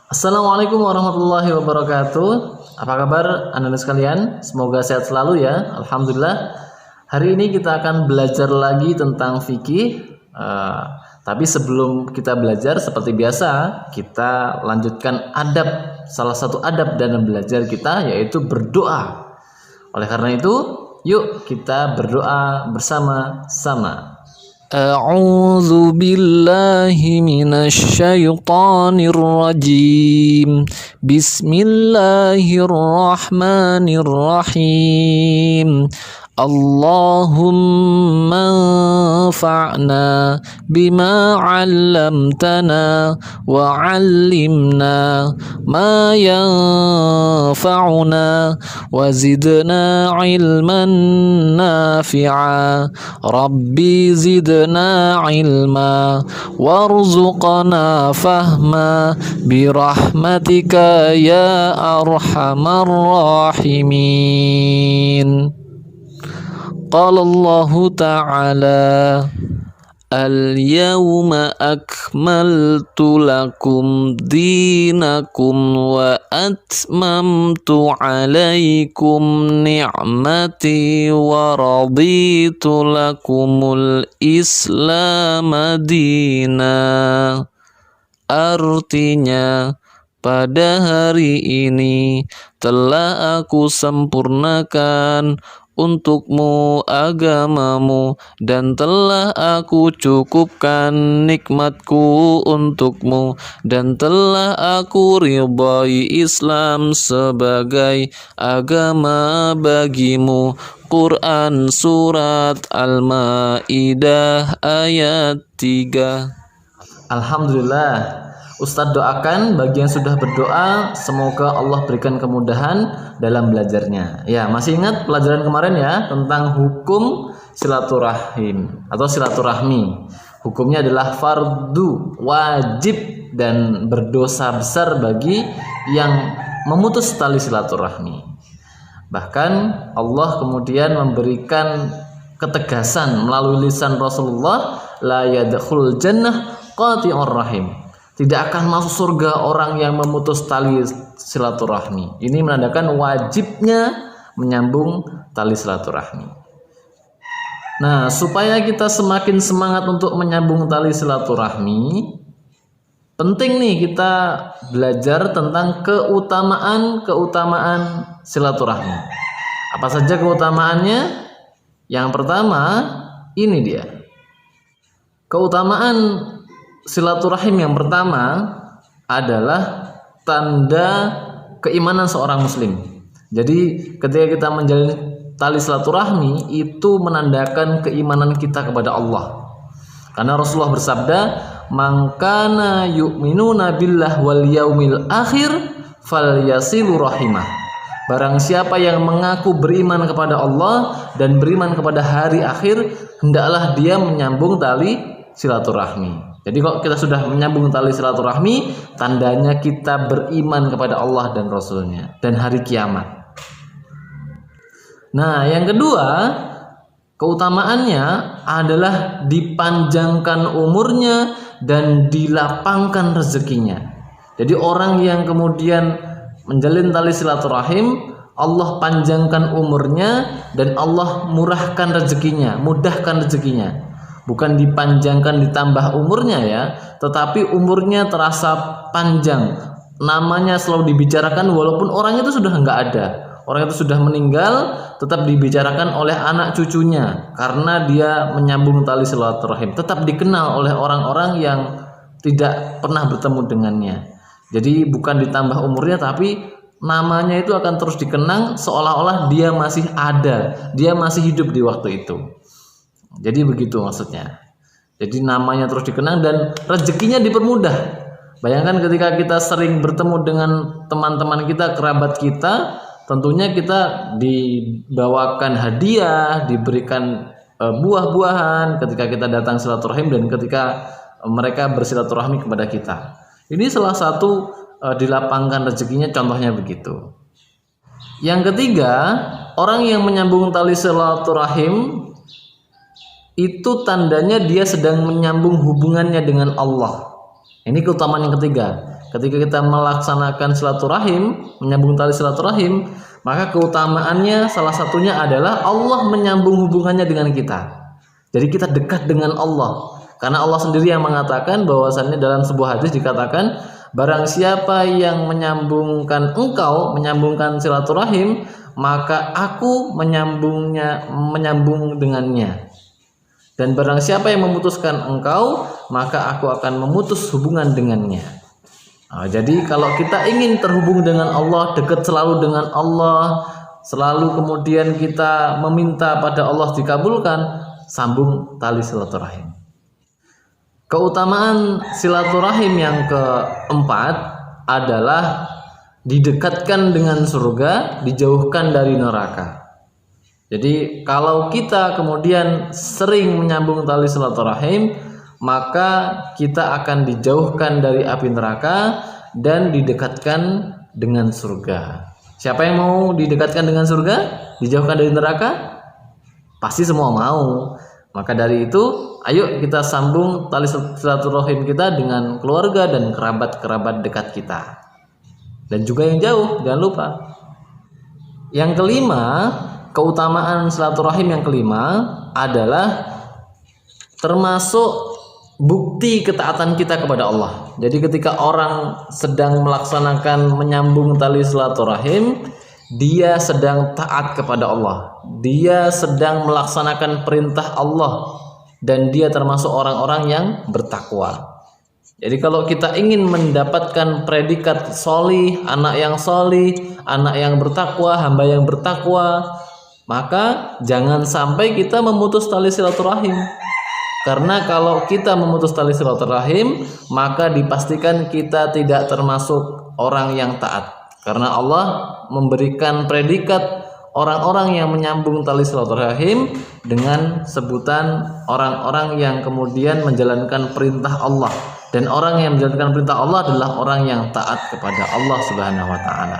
Assalamualaikum warahmatullahi wabarakatuh. Apa kabar Anda sekalian? Semoga sehat selalu ya. Alhamdulillah. Hari ini kita akan belajar lagi tentang fikih. Tapi sebelum kita belajar, seperti biasa, kita lanjutkan adab. Salah satu adab dalam belajar kita yaitu berdoa. Oleh karena itu, yuk kita berdoa bersama-sama. أعوذ بالله من الشيطان الرجيم بسم الله الرحمن الرحيم اللهم انفعنا بما علمتنا وعلمنا ما ينفعنا وزدنا علما نافعا ربي زدنا علما وارزقنا فهما برحمتك يا أرحم الراحمين. قال الله تعالى اليوم أكملت لكم دينكم وأتممت عليكم نعمتي ورضيت لكم الإسلام دينا. Artinya, pada hari ini telah aku sempurnakan untukmu agamamu dan telah aku cukupkan nikmatku untukmu dan telah aku ridhai Islam sebagai agama bagimu. Quran Surat Al-Ma'idah ayat 3. Alhamdulillah. Ustadz doakan bagi yang sudah berdoa, semoga Allah berikan kemudahan dalam belajarnya. Ya, masih ingat pelajaran kemarin ya tentang hukum silaturahim atau silaturahmi. Hukumnya adalah fardu, wajib dan berdosa besar bagi yang memutus tali silaturahmi. Bahkan Allah kemudian memberikan ketegasan melalui lisan Rasulullah, la yadkhul jannah qati'ur rahim. Tidak akan masuk surga orang yang memutus tali silaturahmi. Ini menandakan wajibnya menyambung tali silaturahmi. Nah, supaya kita semakin semangat untuk menyambung tali silaturahmi, penting nih kita belajar tentang keutamaan silaturahmi. Apa saja keutamaannya? Yang pertama, ini dia. Keutamaan silaturahim yang pertama adalah tanda keimanan seorang muslim. Jadi ketika kita menjalin tali silaturahmi itu menandakan keimanan kita kepada Allah. Karena Rasulullah bersabda, "Man kana yu'minuna billah wal yaumil akhir falyasilu rahimah." Barang siapa yang mengaku beriman kepada Allah dan beriman kepada hari akhir, hendaklah dia menyambung tali silaturahmi. Jadi kalau kita sudah menyambung tali silaturahmi, tandanya kita beriman kepada Allah dan Rasulnya dan hari kiamat. Nah, yang kedua, keutamaannya adalah dipanjangkan umurnya dan dilapangkan rezekinya. Jadi orang yang kemudian menjalin tali silaturahim, Allah panjangkan umurnya dan Allah murahkan rezekinya, mudahkan rezekinya. Bukan dipanjangkan ditambah umurnya ya, tetapi umurnya terasa panjang. Namanya selalu dibicarakan walaupun orang itu sudah nggak ada. Orang itu sudah meninggal, tetap dibicarakan oleh anak cucunya karena dia menyambung tali silaturahim. Tetap dikenal oleh orang-orang yang tidak pernah bertemu dengannya. Jadi bukan ditambah umurnya, tapi namanya itu akan terus dikenang seolah-olah dia masih ada, dia masih hidup di waktu itu. Jadi begitu maksudnya. Jadi namanya terus dikenang dan rezekinya dipermudah. Bayangkan ketika kita sering bertemu dengan teman-teman kita, kerabat kita, tentunya kita dibawakan hadiah, diberikan buah-buahan ketika kita datang silaturahim dan ketika mereka bersilaturahmi kepada kita. Ini salah satu dilapangkan rezekinya, contohnya begitu. Yang ketiga, orang yang menyambung tali silaturahim itu tandanya dia sedang menyambung hubungannya dengan Allah. Ini keutamaan yang ketiga. ketika kita melaksanakan silaturahim, menyambung tali silaturahim, maka keutamaannya salah satunya adalah Allah menyambung hubungannya dengan kita. Jadi kita dekat dengan Allah. Karena Allah sendiri yang mengatakan bahwasannya dalam sebuah hadis dikatakan, barang siapa yang menyambungkan engkau, menyambungkan silaturahim, maka aku menyambung dengannya. Dan barang siapa yang memutuskan engkau, maka aku akan memutus hubungan dengannya. Nah, jadi kalau kita ingin terhubung dengan Allah, dekat selalu dengan Allah, selalu kemudian kita meminta pada Allah dikabulkan, sambung tali silaturahim. Keutamaan silaturahim yang keempat adalah didekatkan dengan surga, dijauhkan dari neraka. Jadi kalau kita kemudian sering menyambung tali silaturahim, maka kita akan dijauhkan dari api neraka dan didekatkan dengan surga. Siapa yang mau didekatkan dengan surga? Dijauhkan dari neraka? Pasti semua mau. Maka dari itu, ayo kita sambung tali silaturahim kita dengan keluarga dan kerabat-kerabat dekat kita. Dan juga yang jauh, jangan lupa. Yang kelima, keutamaan silaturahim yang kelima adalah termasuk bukti ketaatan kita kepada Allah. Jadi ketika orang sedang melaksanakan menyambung tali silaturahim, dia sedang taat kepada Allah. Dia sedang melaksanakan perintah Allah dan dia termasuk orang-orang yang bertakwa. Jadi kalau kita ingin mendapatkan predikat solih, anak yang solih, anak yang bertakwa, hamba yang bertakwa, maka jangan sampai kita memutus tali silaturahim. Karena kalau kita memutus tali silaturahim, maka dipastikan kita tidak termasuk orang yang taat. Karena Allah memberikan predikat orang-orang yang menyambung tali silaturahim dengan sebutan orang-orang yang kemudian menjalankan perintah Allah. Dan orang yang menjalankan perintah Allah adalah orang yang taat kepada Allah Subhanahu wa taala.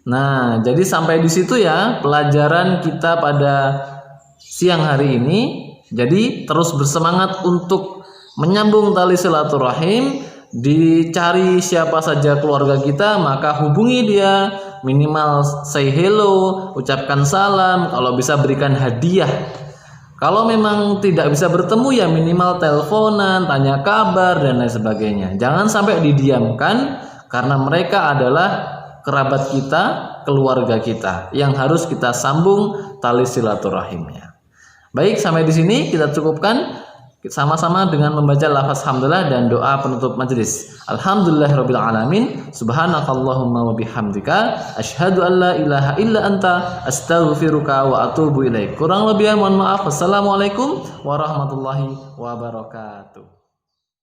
Nah, jadi sampai di situ ya pelajaran kita pada siang hari ini. Jadi terus bersemangat untuk menyambung tali silaturahim, dicari siapa saja keluarga kita, maka hubungi dia, minimal say hello, ucapkan salam, kalau bisa berikan hadiah. Kalau memang tidak bisa bertemu ya minimal teleponan, tanya kabar dan lain sebagainya. Jangan sampai didiamkan karena mereka adalah kerabat kita, keluarga kita yang harus kita sambung tali silaturahimnya. Baik, sampai di sini kita cukupkan sama-sama dengan membaca lafaz hamdalah dan doa penutup majelis. Alhamdulillahirabbil alamin. Subhanakallahumma wa bihamdika asyhadu an la ilaha illa anta astaghfiruka wa atubu ilaik. Kurang lebih mohon maaf. Wassalamualaikum warahmatullahi wabarakatuh.